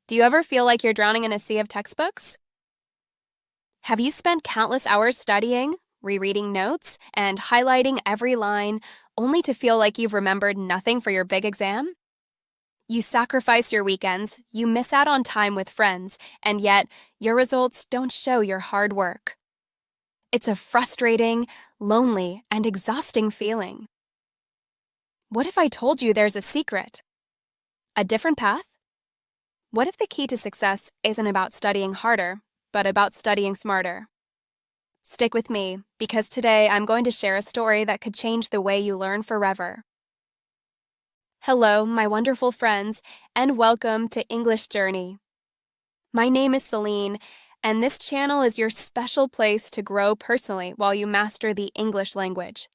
Do you ever feel like you're drowning in a sea of textbooks? Have you spent countless hours studying, rereading notes, and highlighting every line only to feel like you've remembered nothing for your big exam? You sacrifice your weekends, you miss out on time with friends, and yet your results don't show your hard work. It's a frustrating, lonely, and exhausting feeling. What if I told you there's a secret? A different path? What if the key to success isn't about studying harder, but about studying smarter? Stick with me, because today I'm going to share a story that could change the way you learn forever. Hello, my wonderful friends, and welcome to English Journey. My name is Celine, and this channel is your special place to grow personally while you master the English language.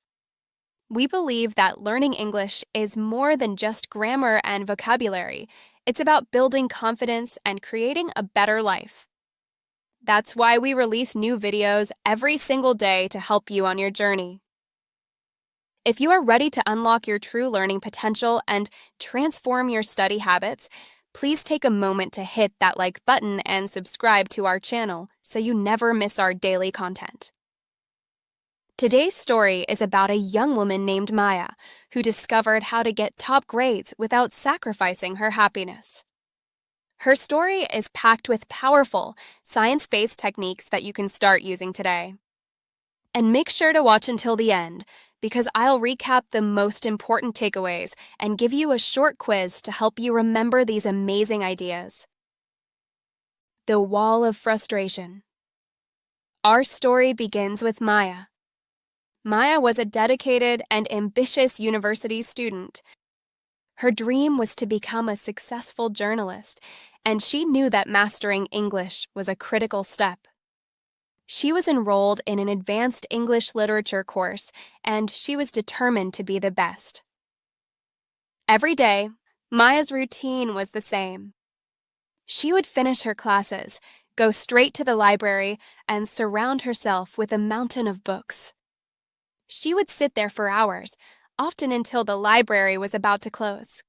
We believe that learning English is more than just grammar and vocabulary. It's about building confidence and creating a better life. That's why we release new videos every single day to help you on your journey. If you are ready to unlock your true learning potential and transform your study habits, please take a moment to hit that like button and subscribe to our channel so you never miss our daily content. Today's story is about a young woman named Maya who discovered how to get top grades without sacrificing her happiness. Her story is packed with powerful, science-based techniques that you can start using today. And make sure to watch until the end, because I'll recap the most important takeaways and give you a short quiz to help you remember these amazing ideas. The Wall of Frustration. Our story begins with Maya. Maya was a dedicated and ambitious university student. Her dream was to become a successful journalist, and she knew that mastering English was a critical step. She was enrolled in an advanced English literature course, and she was determined to be the best. Every day, Maya's routine was the same. She would finish her classes, go straight to the library, and surround herself with a mountain of books. She would sit there for hours, often until the library was about to close.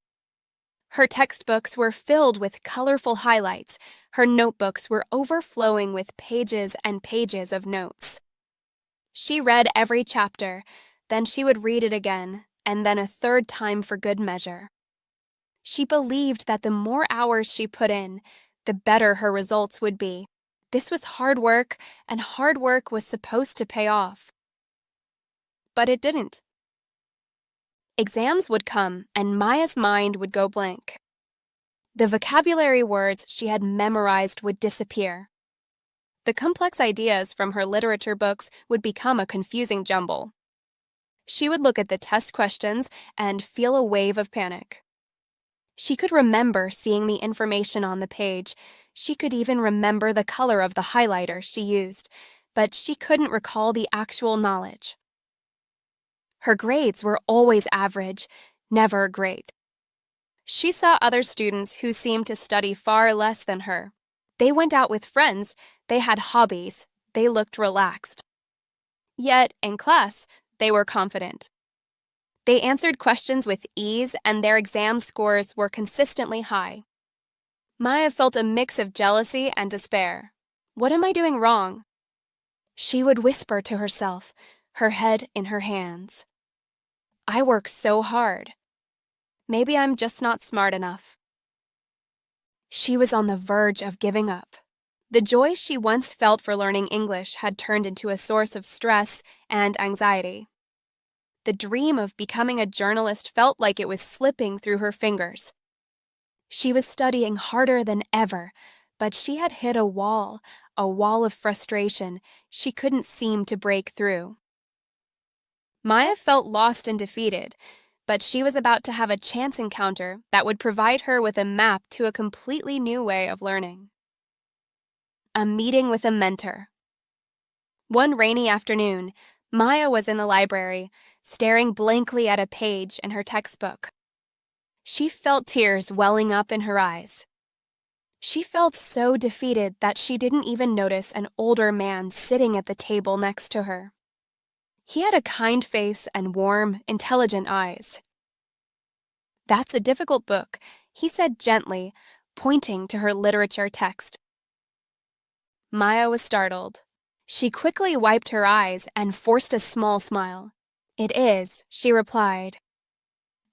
Her textbooks were filled with colorful highlights. Her notebooks were overflowing with pages and pages of notes. She read every chapter, then she would read it again, and then a third time for good measure. She believed that the more hours she put in, the better her results would be. This was hard work, and hard work was supposed to pay off. But it didn't. Exams would come, and Maya's mind would go blank. The vocabulary words she had memorized would disappear. The complex ideas from her literature books would become a confusing jumble. She would look at the test questions and feel a wave of panic. She could remember seeing the information on the page. She could even remember the color of the highlighter she used, but she couldn't recall the actual knowledge. Her grades were always average, never great. She saw other students who seemed to study far less than her. They went out with friends, they had hobbies, they looked relaxed. Yet, in class, they were confident. They answered questions with ease, and their exam scores were consistently high. Maya felt a mix of jealousy and despair. What am I doing wrong? She would whisper to herself, her head in her hands. I work so hard. Maybe I'm just not smart enough. She was on the verge of giving up. The joy she once felt for learning English had turned into a source of stress and anxiety. The dream of becoming a journalist felt like it was slipping through her fingers. She was studying harder than ever, but she had hit a wall of frustration she couldn't seem to break through. Maya felt lost and defeated, but she was about to have a chance encounter that would provide her with a map to a completely new way of learning. A meeting with a mentor. One rainy afternoon, Maya was in the library, staring blankly at a page in her textbook. She felt tears welling up in her eyes. She felt so defeated that she didn't even notice an older man sitting at the table next to her. He had a kind face and warm, intelligent eyes. That's a difficult book, he said gently, pointing to her literature text. Maya was startled. She quickly wiped her eyes and forced a small smile. "It is," she replied.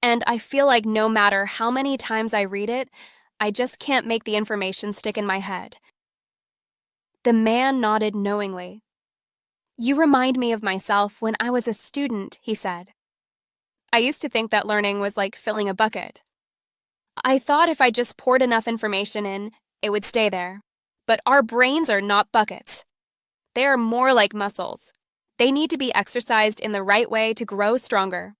"And I feel like no matter how many times I read it, I just can't make the information stick in my head." The man nodded knowingly. "You remind me of myself when I was a student," he said. "I used to think that learning was like filling a bucket. I thought if I just poured enough information in, it would stay there. But our brains are not buckets. They are more like muscles. They need to be exercised in the right way to grow stronger."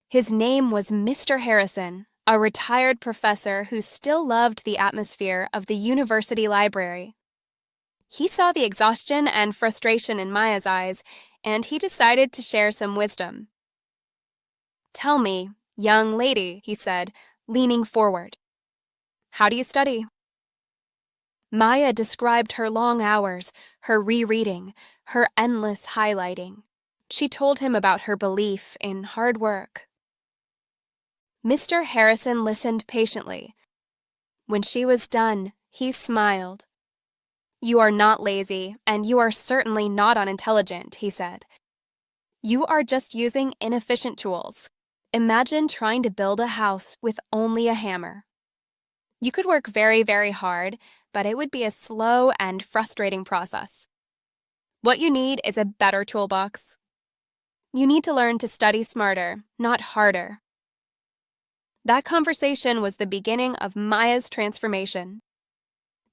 His name was Mr. Harrison, a retired professor who still loved the atmosphere of the university library. He saw the exhaustion and frustration in Maya's eyes, and he decided to share some wisdom. "Tell me, young lady," he said, leaning forward, "how do you study?" Maya described her long hours, her rereading, her endless highlighting. She told him about her belief in hard work. Mr. Harrison listened patiently. When she was done, he smiled. "You are not lazy, and you are certainly not unintelligent," he said. "You are just using inefficient tools. Imagine trying to build a house with only a hammer. You could work very, very hard, but it would be a slow and frustrating process. What you need is a better toolbox. You need to learn to study smarter, not harder." That conversation was the beginning of Maya's transformation.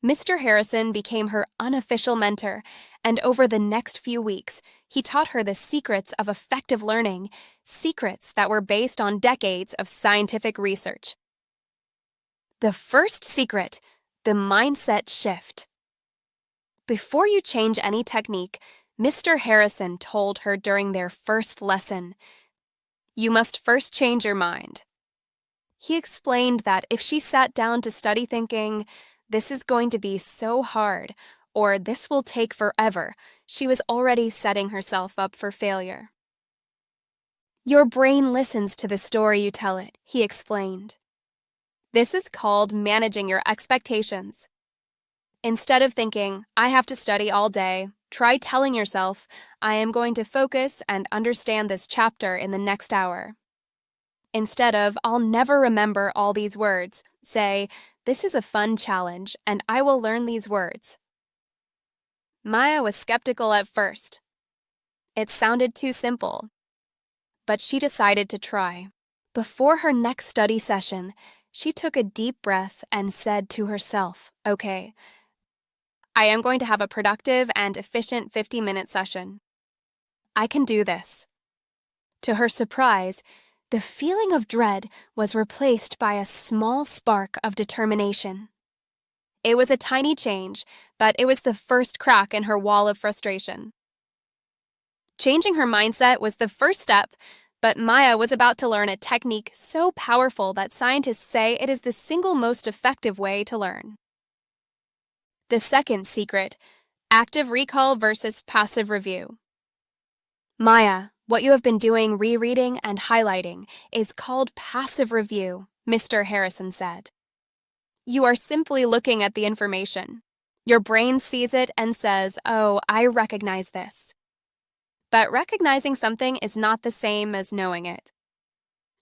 Mr. Harrison became her unofficial mentor, and over the next few weeks, he taught her the secrets of effective learning, secrets that were based on decades of scientific research. The first secret, the mindset shift. Before you change any technique, Mr. Harrison told her during their first lesson, you must first change your mind. He explained that if she sat down to study thinking, this is going to be so hard, or this will take forever, she was already setting herself up for failure. Your brain listens to the story you tell it, he explained. This is called managing your expectations. Instead of thinking, I have to study all day, try telling yourself, I am going to focus and understand this chapter in the next hour. Instead of, I'll never remember all these words, say, this is a fun challenge, and I will learn these words. Maya was skeptical at first. It sounded too simple. But she decided to try. Before her next study session, she took a deep breath and said to herself, okay, I am going to have a productive and efficient 50-minute session. I can do this. To her surprise, the feeling of dread was replaced by a small spark of determination. It was a tiny change, but it was the first crack in her wall of frustration. Changing her mindset was the first step, but Maya was about to learn a technique so powerful that scientists say it is the single most effective way to learn. The second secret, active recall versus passive review. Maya, what you have been doing rereading and highlighting is called passive review, Mr. Harrison said. You are simply looking at the information. Your brain sees it and says, oh, I recognize this. But recognizing something is not the same as knowing it.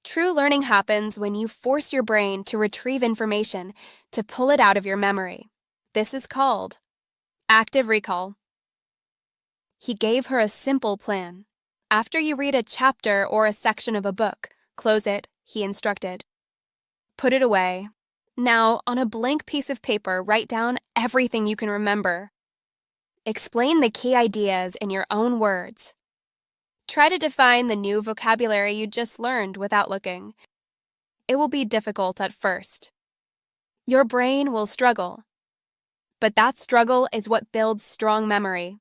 True learning happens when you force your brain to retrieve information, to pull it out of your memory. This is called active recall. He gave her a simple plan. After you read a chapter or a section of a book, close it, he instructed. Put it away. Now, on a blank piece of paper, write down everything you can remember. Explain the key ideas in your own words. Try to define the new vocabulary you just learned without looking. It will be difficult at first. Your brain will struggle. But that struggle is what builds strong memory.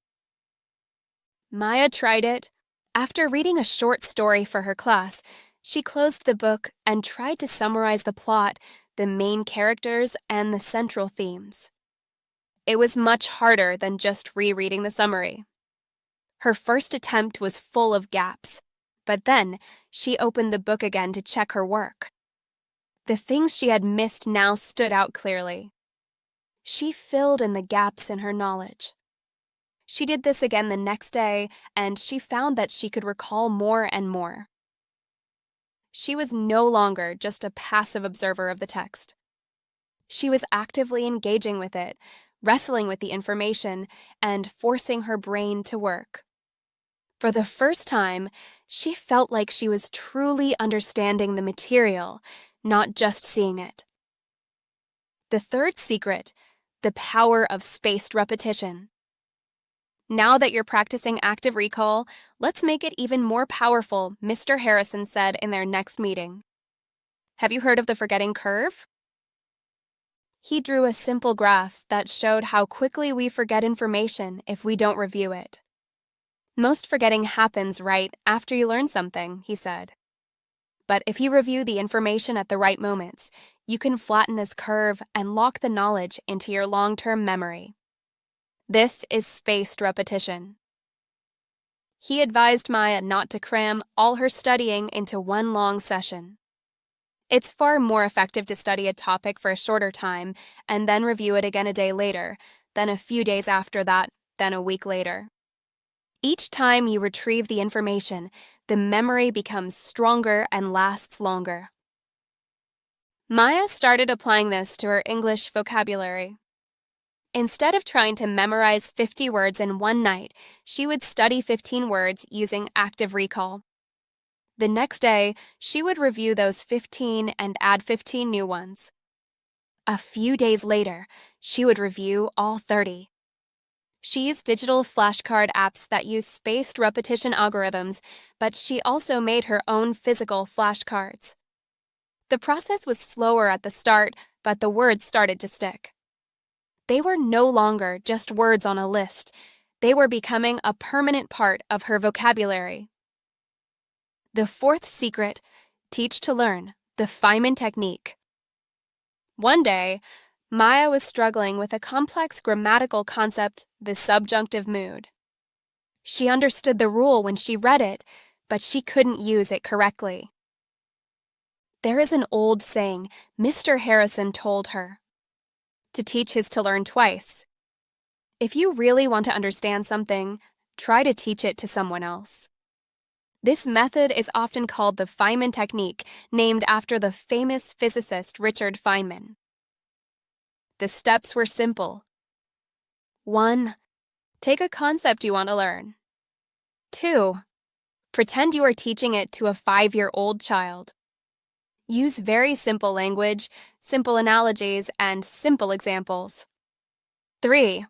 Maya tried it. After reading a short story for her class, she closed the book and tried to summarize the plot, the main characters, and the central themes. It was much harder than just rereading the summary. Her first attempt was full of gaps, but then she opened the book again to check her work. The things she had missed now stood out clearly. She filled in the gaps in her knowledge. She did this again the next day, and she found that she could recall more and more. She was no longer just a passive observer of the text. She was actively engaging with it, wrestling with the information, and forcing her brain to work. For the first time, she felt like she was truly understanding the material, not just seeing it. The third secret, the power of spaced repetition. Now that you're practicing active recall, let's make it even more powerful, Mr. Harrison said in their next meeting. Have you heard of the forgetting curve? He drew a simple graph that showed how quickly we forget information if we don't review it. Most forgetting happens right after you learn something, he said. But if you review the information at the right moments, you can flatten this curve and lock the knowledge into your long-term memory. This is spaced repetition. He advised Maya not to cram all her studying into one long session. It's far more effective to study a topic for a shorter time and then review it again a day later, than a few days after that, then a week later. Each time you retrieve the information, the memory becomes stronger and lasts longer. Maya started applying this to her English vocabulary. Instead of trying to memorize 50 words in one night, she would study 15 words using active recall. The next day, she would review those 15 and add 15 new ones. A few days later, she would review all 30. She used digital flashcard apps that use spaced repetition algorithms, but she also made her own physical flashcards. The process was slower at the start, but the words started to stick. They were no longer just words on a list. They were becoming a permanent part of her vocabulary. The fourth secret, teach to learn, the Feynman technique. One day, Maya was struggling with a complex grammatical concept, the subjunctive mood. She understood the rule when she read it, but she couldn't use it correctly. There is an old saying Mr. Harrison told her. To teach is to learn twice. If you really want to understand something, try to teach it to someone else. This method is often called the Feynman technique, named after the famous physicist Richard Feynman. The steps were simple. 1. Take a concept you want to learn. 2. Pretend you are teaching it to a 5-year-old child. Use very simple language, simple analogies, and simple examples. 3.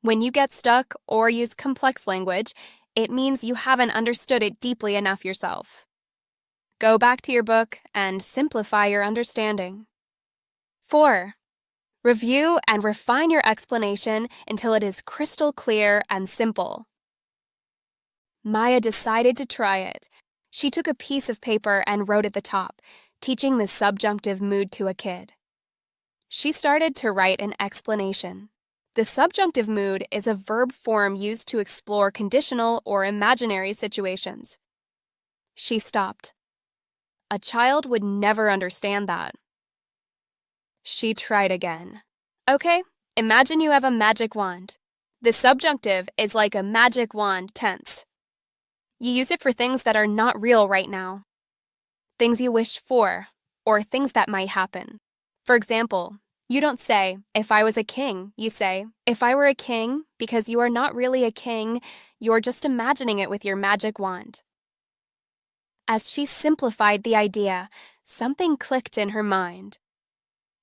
When you get stuck or use complex language, it means you haven't understood it deeply enough yourself. Go back to your book and simplify your understanding. 4. Review and refine your explanation until it is crystal clear and simple. Maya decided to try it. She took a piece of paper and wrote at the top, teaching the subjunctive mood to a kid. She started to write an explanation. The subjunctive mood is a verb form used to explore conditional or imaginary situations. She stopped. A child would never understand that. She tried again. Okay, imagine you have a magic wand. The subjunctive is like a magic wand tense. You use it for things that are not real right now. Things you wish for, or things that might happen. For example, you don't say, if I was a king, you say, if I were a king, because you are not really a king, you're just imagining it with your magic wand. As she simplified the idea, something clicked in her mind.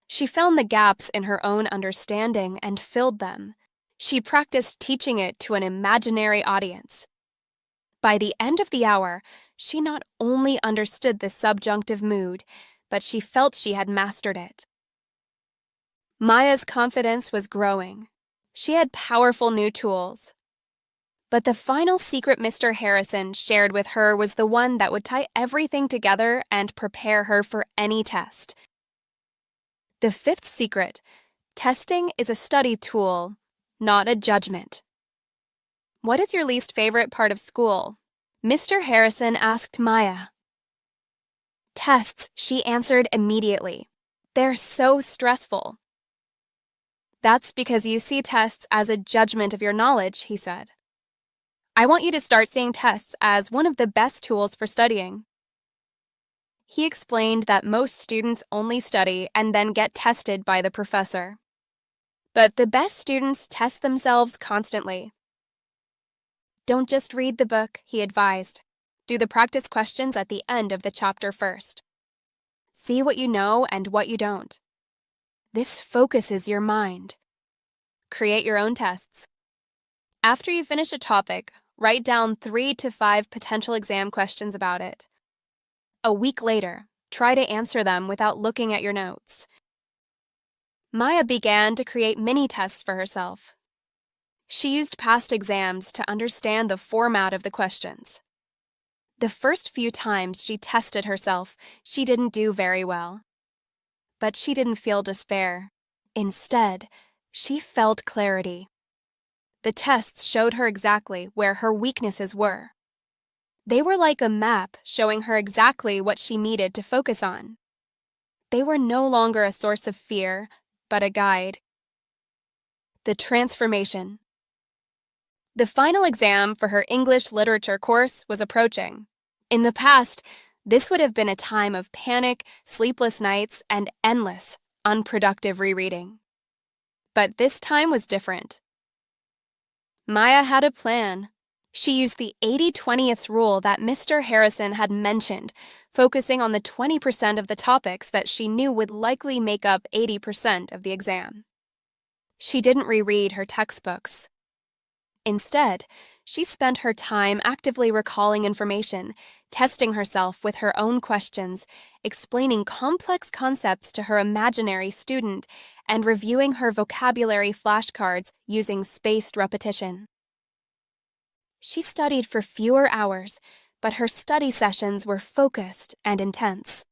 She found the gaps in her own understanding and filled them. She practiced teaching it to an imaginary audience. By the end of the hour, she not only understood the subjunctive mood, but she felt she had mastered it. Maya's confidence was growing. She had powerful new tools. But the final secret Mr. Harrison shared with her was the one that would tie everything together and prepare her for any test. The fifth secret, testing is a study tool, not a judgment. What is your least favorite part of school? Mr. Harrison asked Maya. tests she answered immediately. They're so stressful. That's because you see tests as a judgment of your knowledge, he said. I want you to start seeing tests as one of the best tools for studying. He explained that most students only study and then get tested by the professor. But the best students test themselves constantly. Don't just read the book, he advised. Do the practice questions at the end of the chapter first. See what you know and what you don't. This focuses your mind. Create your own tests. After you finish a topic, write down 3 to 5 potential exam questions about it. A week later, try to answer them without looking at your notes. Maya began to create mini-tests for herself. She used past exams to understand the format of the questions. The first few times she tested herself, she didn't do very well. But she didn't feel despair. Instead, she felt clarity. The tests showed her exactly where her weaknesses were. They were like a map showing her exactly what she needed to focus on. They were no longer a source of fear, but a guide. The transformation. The final exam for her English literature course was approaching. In the past, this would have been a time of panic, sleepless nights, and endless, unproductive rereading. But this time was different. Maya had a plan. She used the 80-20th rule that Mr. Harrison had mentioned, focusing on the 20% of the topics that she knew would likely make up 80% of the exam. She didn't reread her textbooks. Instead, she spent her time actively recalling information, testing herself with her own questions, explaining complex concepts to her imaginary student, and reviewing her vocabulary flashcards using spaced repetition. She studied for fewer hours, but her study sessions were focused and intense.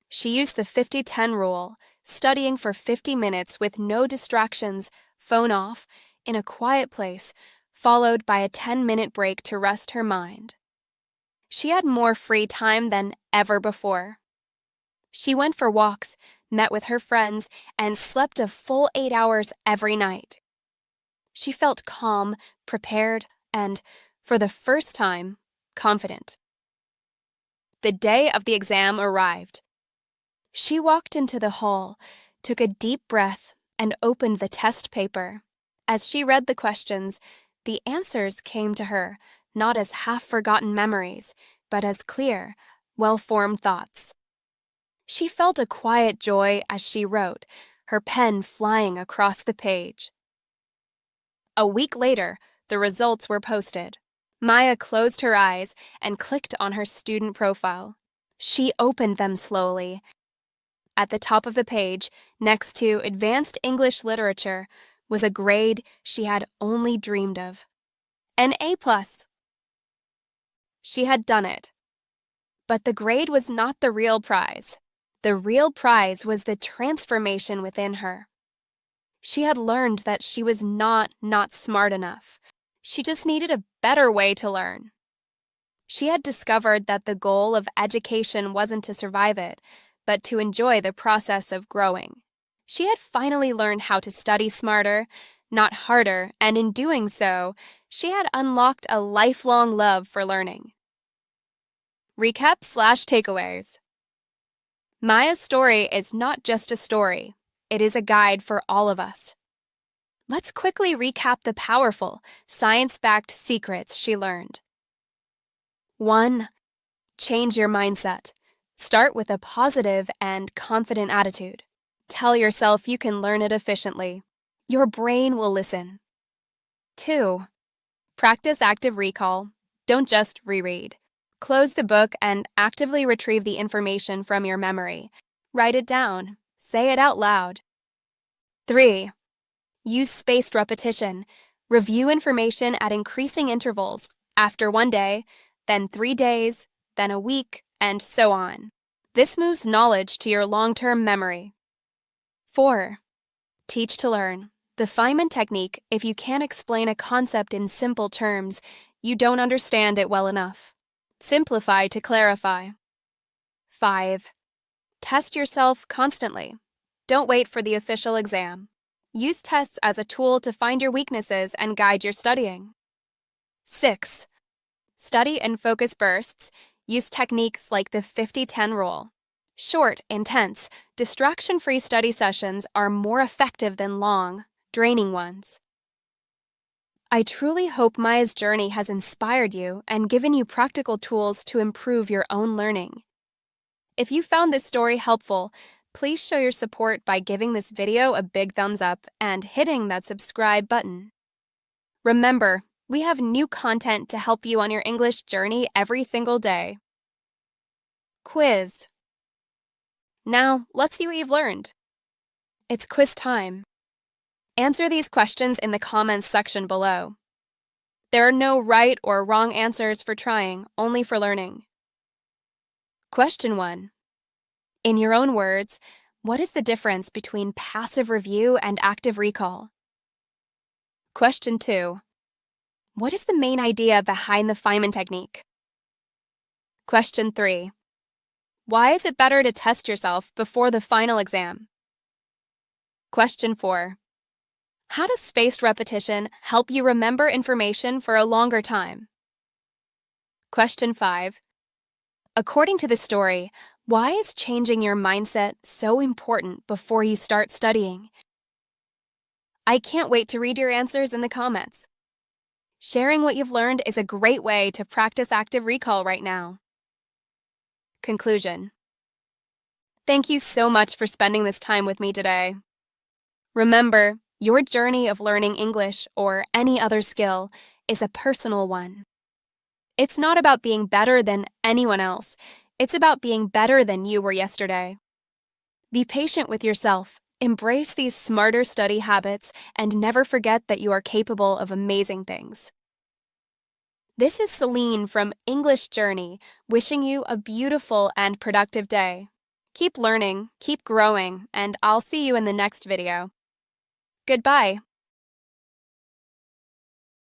She used the 50-10 rule, studying for 50 minutes with no distractions, phone off, in a quiet place, followed by a 10-minute break to rest her mind. She had more free time than ever before. She went for walks, met with her friends, and slept a full 8 hours every night. She felt calm, prepared, and, for the first time, confident. The day of the exam arrived. She walked into the hall, took a deep breath, and opened the test paper. As she read the questions, the answers came to her, not as half-forgotten memories, but as clear, well-formed thoughts. She felt a quiet joy as she wrote, her pen flying across the page. A week later, the results were posted. Maya closed her eyes and clicked on her student profile. She opened them slowly. At the top of the page, next to Advanced English Literature, was a grade she had only dreamed of. An A+. She had done it. But the grade was not the real prize. The real prize was the transformation within her. She had learned that she was not smart enough. She just needed a better way to learn. She had discovered that the goal of education wasn't to survive it, but to enjoy the process of growing. She had finally learned how to study smarter, not harder, and in doing so, she had unlocked a lifelong love for learning. Recap/takeaways. Maya's story is not just a story. It is a guide for all of us. Let's quickly recap the powerful, science-backed secrets she learned. 1. Change your mindset. Start with a positive and confident attitude. Tell yourself you can learn it efficiently. Your brain will listen. 2. Practice active recall. Don't just reread. Close the book and actively retrieve the information from your memory. Write it down. Say it out loud. 3. Use spaced repetition. Review information at increasing intervals, after 1 day, then 3 days, then a week, and so on. This moves knowledge to your long-term memory. 4. Teach to learn. The Feynman technique: if you can't explain a concept in simple terms, you don't understand it well enough. Simplify to clarify. 5. Test yourself constantly. Don't wait for the official exam. Use tests as a tool to find your weaknesses and guide your studying. 6. Study in focus bursts. Use techniques like the 50-10 rule. Short, intense, distraction-free study sessions are more effective than long, draining ones. I truly hope Maya's journey has inspired you and given you practical tools to improve your own learning. If you found this story helpful, please show your support by giving this video a big thumbs up and hitting that subscribe button. Remember, we have new content to help you on your English journey every single day. Quiz. Now, let's see what you've learned. It's quiz time. Answer these questions in the comments section below. There are no right or wrong answers for trying, only for learning. Question 1. In your own words, what is the difference between passive review and active recall? Question 2. What is the main idea behind the Feynman technique? Question 3. Why is it better to test yourself before the final exam? Question 4. How does spaced repetition help you remember information for a longer time? Question 5. According to the story, why is changing your mindset so important before you start studying? I can't wait to read your answers in the comments. Sharing what you've learned is a great way to practice active recall right now. Conclusion. Thank you so much for spending this time with me today. Remember, your journey of learning English or any other skill is a personal one. It's not about being better than anyone else. It's about being better than you were yesterday. Be patient with yourself, embrace these smarter study habits, and never forget that you are capable of amazing things. This is Celine from English Journey, wishing you a beautiful and productive day. Keep learning, keep growing, and I'll see you in the next video. Goodbye.